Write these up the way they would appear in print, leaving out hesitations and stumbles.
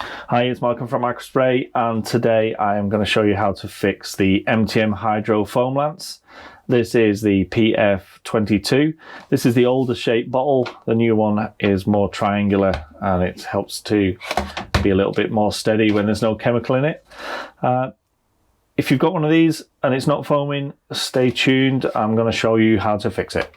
Hi, it's Malcolm from Aquaspray, and today I am going to show you how to fix the MTM Hydro Foam Lance. This is the PF22. This is the older shape bottle. The new one is more triangular and it helps to be a little bit more steady when there's no chemical in it. If you've got one of these and it's not foaming, stay tuned. I'm going to show you how to fix it.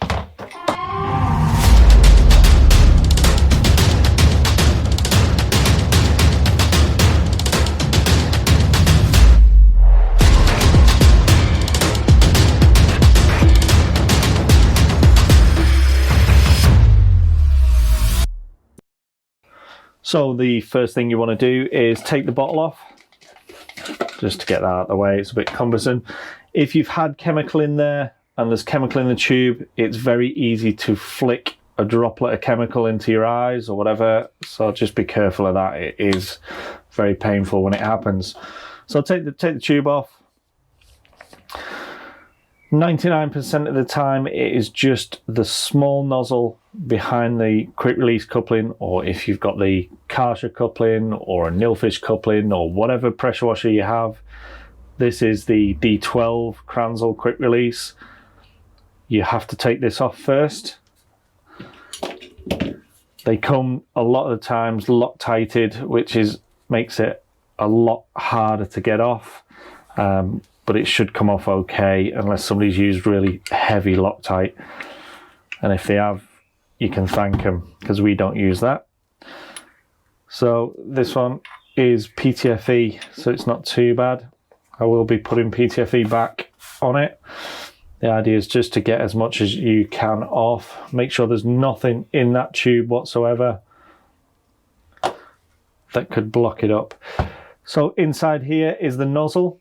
So the first thing you want to do is take the bottle off, just to get that out of the way. It's a bit cumbersome. If you've had chemical in there and there's chemical in the tube, it's very easy to flick a droplet of chemical into your eyes or whatever, so just be careful of that. It is very painful when it happens. So take the tube off. 99% of the time it is just the small nozzle behind the quick release coupling, or if you've got the Karcher coupling or a Nilfish coupling or whatever pressure washer you have. This is the D12 Kranzle quick release. You have to take this off first. They come a lot of the times Loctited, which makes it a lot harder to get off. But it should come off okay unless somebody's used really heavy Loctite. And if they have, you can thank them, because we don't use that. So this one is PTFE, so it's not too bad. I will be putting PTFE back on it. The idea is just to get as much as you can off. Make sure there's nothing in that tube whatsoever that could block it up. So inside here is the nozzle.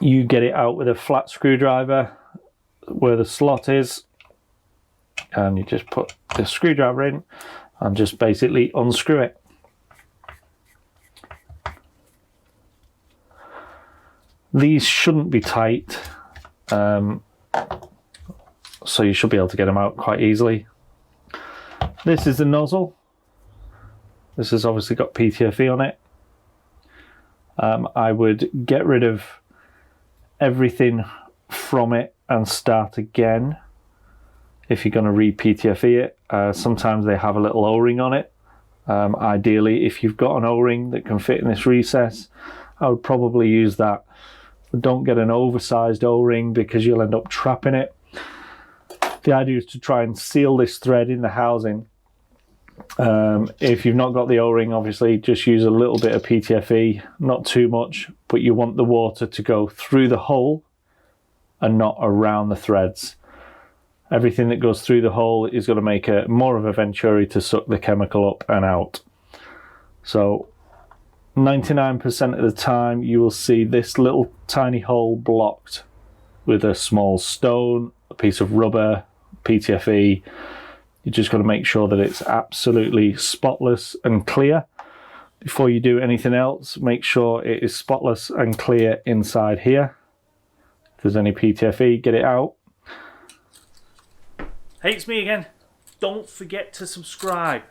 You get it out with a flat screwdriver where the slot is, and you just put the screwdriver in and just basically unscrew it. These shouldn't be tight, so you should be able to get them out quite easily. This is the nozzle. This has obviously got PTFE on it. I would get rid of everything from it and start again if you're going to re-PTFE it. Sometimes they have a little O-ring on it. Ideally, if you've got an O-ring that can fit in this recess, I would probably use that. But don't get an oversized O-ring because you'll end up trapping it. The idea is to try and seal this thread in the housing. If you've not got the O-ring, obviously just use a little bit of PTFE, not too much, but you want the water to go through the hole and not around the threads. Everything that goes through the hole is going to make more of a venturi to suck the chemical up and out. So 99% of the time you will see this little tiny hole blocked with a small stone, a piece of rubber, PTFE. You just got to make sure that it's absolutely spotless and clear. Before you do anything else, make sure it is spotless and clear inside here. If there's any PTFE, get it out. Hey, it's me again. Don't forget to subscribe.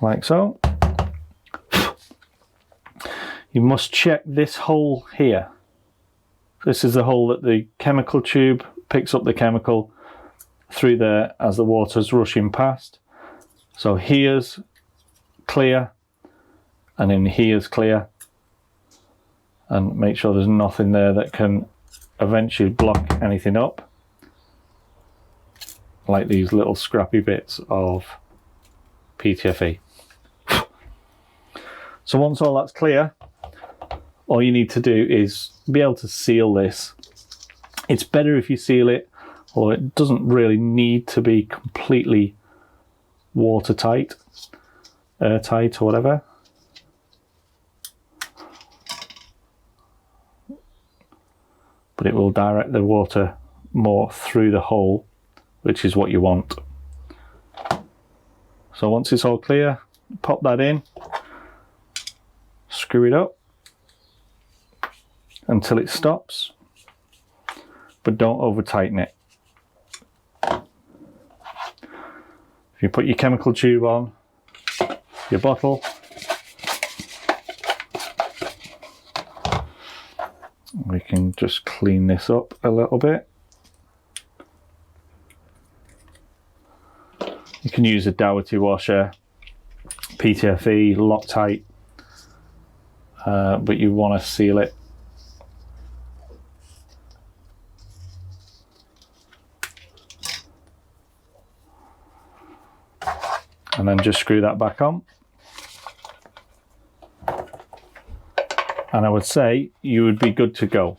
Like so. You must check this hole here. This is the hole that the chemical tube picks up the chemical through there as the water's rushing past. So here's clear, and then here's clear, and make sure there's nothing there that can eventually block anything up, like these little scrappy bits of PTFE. So once all that's clear, all you need to do is be able to seal this. It's better if you seal it, although it doesn't really need to be completely watertight, airtight or whatever. But it will direct the water more through the hole, which is what you want. So once it's all clear, pop that in, screw it up until it stops, but don't over tighten it. If you put your chemical tube on, your bottle. We can just clean this up a little bit. You can use a Dougherty washer, PTFE, Loctite, but you want to seal it. And then just screw that back on. And I would say you would be good to go.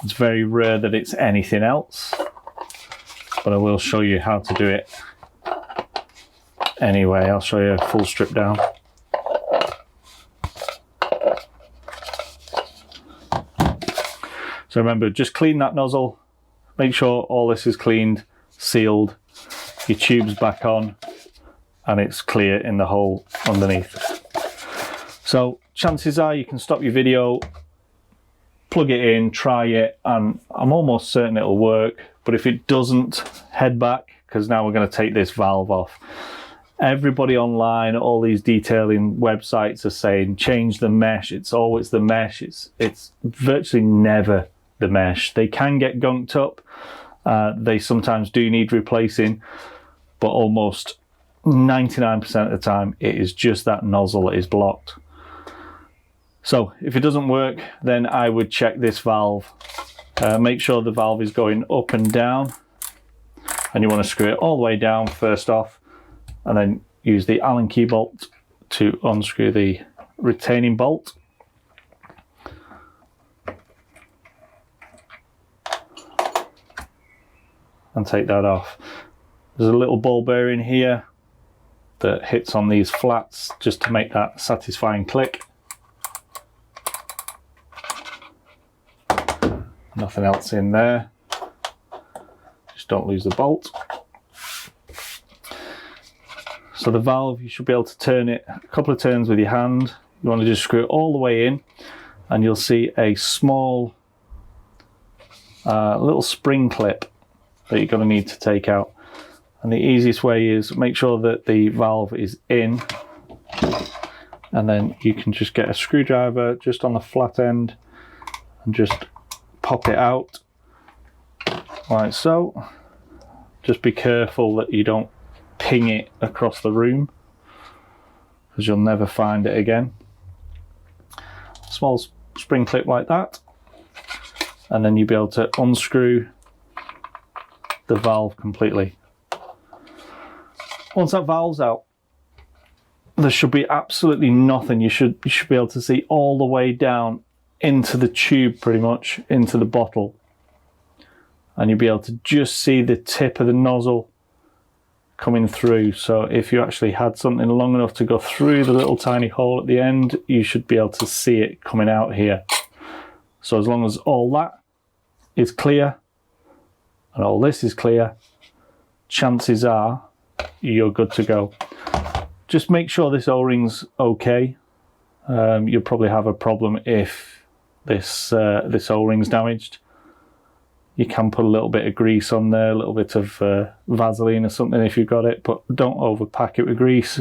It's very rare that it's anything else, but I will show you how to do it anyway. I'll show you a full strip down. So remember, just clean that nozzle, make sure all this is cleaned, sealed, your tube's back on, and it's clear in the hole underneath. So chances are you can stop your video, plug it in, try it, and I'm almost certain it'll work. But if it doesn't, head back, because now we're going to take this valve off. Everybody online, all these detailing websites are saying change the mesh. It's always the mesh. It's virtually never the mesh. They can get gunked up. They sometimes do need replacing, but almost 99% of the time it is just that nozzle that is blocked. So if it doesn't work, then I would check this valve. Make sure the valve is going up and down, and you want to screw it all the way down first off, and then use the Allen key bolt to unscrew the retaining bolt. And take that off. There's a little ball bearing here that hits on these flats just to make that satisfying click. Nothing else in there. Just don't lose the bolt. So the valve, you should be able to turn it a couple of turns with your hand. You want to just screw it all the way in, and you'll see a small little spring clip that you're going to need to take out. And the easiest way is make sure that the valve is in, and then you can just get a screwdriver just on the flat end and just pop it out like so. Just be careful that you don't ping it across the room, because you'll never find it again. Small spring clip like that, and then you'll be able to unscrew the valve completely. Once that valve's out, there should be absolutely nothing. You should be able to see all the way down into the tube, pretty much into the bottle, and you'll be able to just see the tip of the nozzle coming through. So if you actually had something long enough to go through the little tiny hole at the end, you should be able to see it coming out here. So as long as all that is clear and all this is clear, chances are you're good to go. Just make sure this O-ring's okay. You'll probably have a problem if this O-ring's damaged. You can put a little bit of grease on there, a little bit of Vaseline or something if you've got it, but don't overpack it with grease.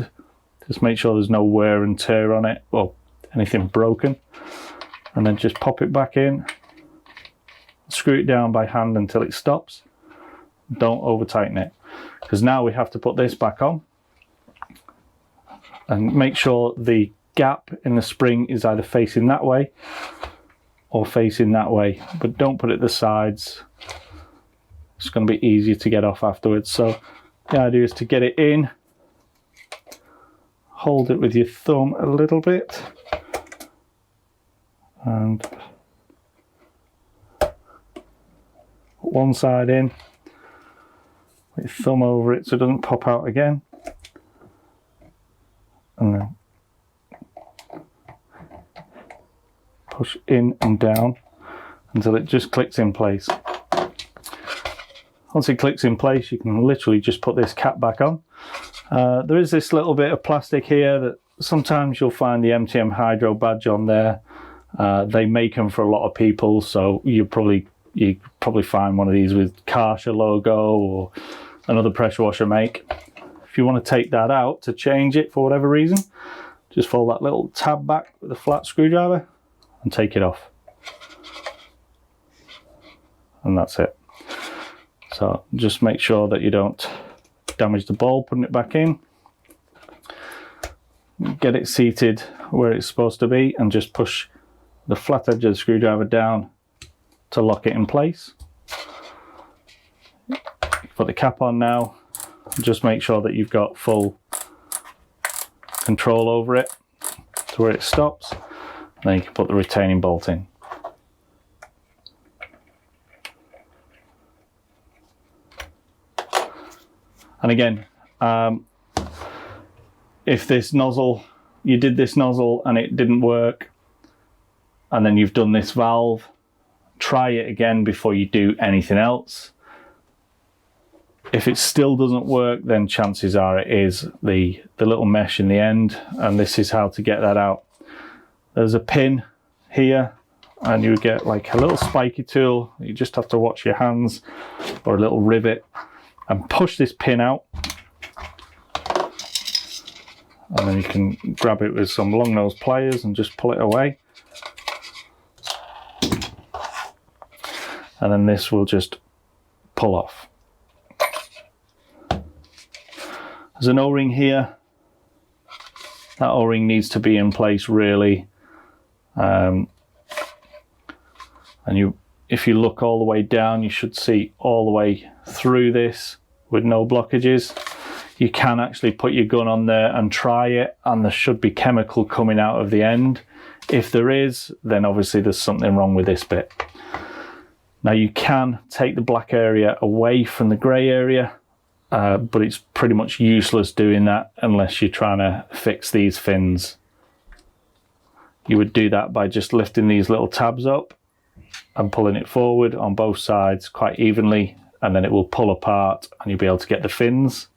Just make sure there's no wear and tear on it or anything broken. And then just pop it back in, screw it down by hand until it stops. Don't over tighten it, because now we have to put this back on. And make sure the gap in the spring is either facing that way or facing that way, but don't put it at the sides. It's going to be easier to get off afterwards. So the idea is to get it in, hold it with your thumb a little bit, and put one side in, put your thumb over it so it doesn't pop out again, and then push in and down until it just clicks in place. Once it clicks in place, you can literally just put this cap back on. There is this little bit of plastic here that sometimes you'll find the MTM Hydro badge on there. They make them for a lot of people, so you probably find one of these with Karcher logo or another pressure washer make. If you want to take that out to change it for whatever reason, just fold that little tab back with a flat screwdriver and take it off. And that's it. So just make sure that you don't damage the ball putting it back in. Get it seated where it's supposed to be and just push the flat edge of the screwdriver down to lock it in place. Put the cap on now. Just make sure that you've got full control over it to where it stops. And then you can put the retaining bolt in. And again, if this nozzle, you did this nozzle and it didn't work, and then you've done this valve, try it again before you do anything else. If it still doesn't work, then chances are it is the little mesh in the end, and this is how to get that out. There's a pin here, and you get like a little spiky tool. You just have to watch your hands, or a little rivet, and push this pin out. And then you can grab it with some long nose pliers and just pull it away. And then this will just pull off. There's an O-ring here. That O-ring needs to be in place really. And if you look all the way down, you should see all the way through this with no blockages. You can actually put your gun on there and try it, and there should be chemical coming out of the end. If there is, then obviously there's something wrong with this bit. Now you can take the black area away from the grey area, but it's pretty much useless doing that unless you're trying to fix these fins. You would do that by just lifting these little tabs up and pulling it forward on both sides quite evenly, and then it will pull apart and you'll be able to get the fins.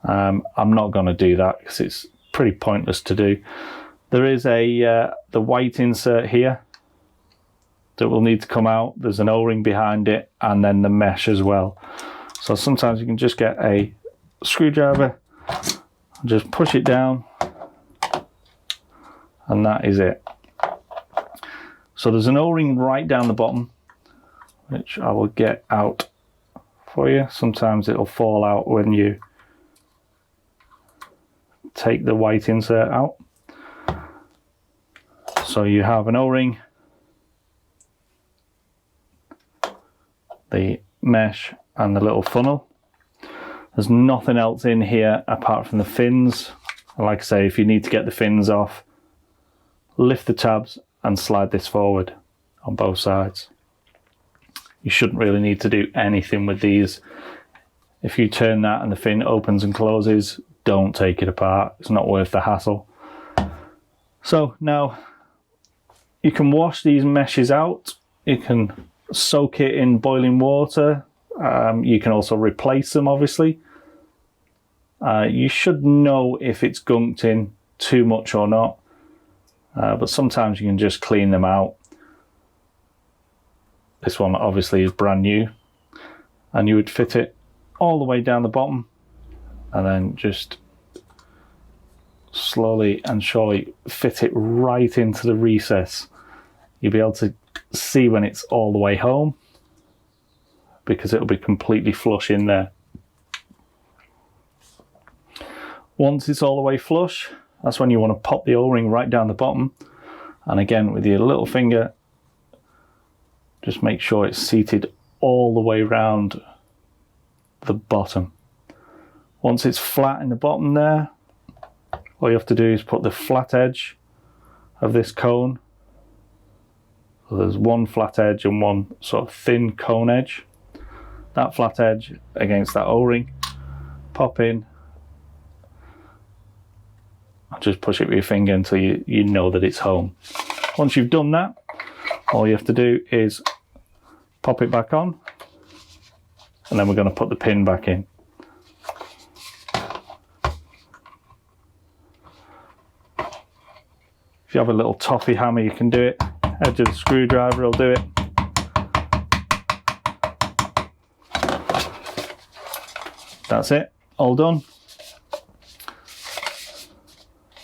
I'm not going to do that because it's pretty pointless to do. There is the white insert here that will need to come out. There's an O-ring behind it, and then the mesh as well. So sometimes you can just get a screwdriver and just push it down, and that is it. So there's an O-ring right down the bottom, which I will get out for you. Sometimes it'll fall out when you take the white insert out. So you have an O-ring, the mesh, and the little funnel. There's nothing else in here apart from the fins. And like I say, if you need to get the fins off, lift the tabs and slide this forward on both sides. You shouldn't really need to do anything with these. If you turn that and the fin opens and closes, don't take it apart. It's not worth the hassle. So now you can wash these meshes out. You can soak it in boiling water. You can also replace them, obviously. You should know if it's gunked in too much or not, but sometimes you can just clean them out. This one obviously is brand new, and you would fit it all the way down the bottom and then just slowly and surely fit it right into the recess. You'll be able to see when it's all the way home, because it'll be completely flush in there. Once it's all the way flush, that's when you want to pop the O-ring right down the bottom, and again with your little finger just make sure it's seated all the way around the bottom. Once it's flat in the bottom there, all you have to do is put the flat edge of this cone. So there's one flat edge and one sort of thin cone edge. That flat edge against that O-ring, pop in, and just push it with your finger until you know that it's home. Once you've done that, all you have to do is pop it back on, and then we're going to put the pin back in. If you have a little toffee hammer, you can do it. Edge of the screwdriver will do it. That's it. all done.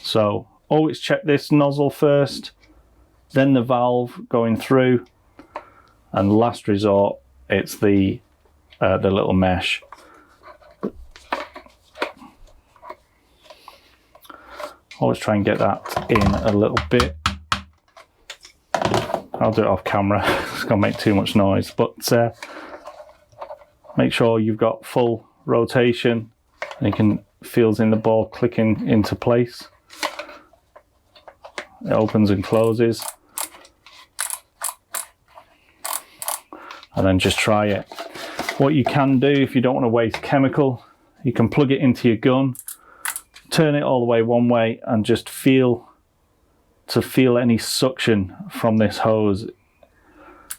So always check this nozzle first, then the valve going through, and last resort it's the little mesh. Always try and get that in a little bit. I'll do it off camera, it's gonna make too much noise, but make sure you've got full rotation and you can feel in the ball clicking into place. It opens and closes. And then just try it. What you can do if you don't want to waste chemical, you can plug it into your gun, turn it all the way one way and just feel any suction from this hose.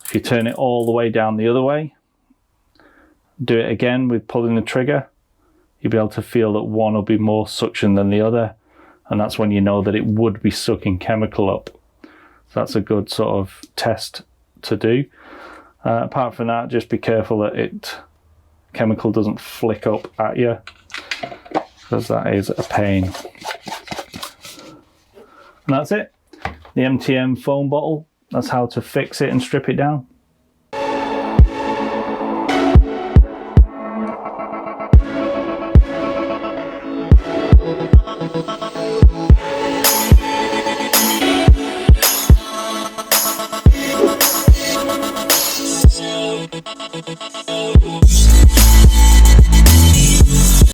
If you turn it all the way down the other way, do it again with pulling the trigger, you'll be able to feel that one will be more suction than the other, and that's when you know that it would be sucking chemical up. So that's a good sort of test to do. Apart from that, just be careful that chemical doesn't flick up at you, because that is a pain. And that's it. The MTM foam bottle, that's how to fix it and strip it down.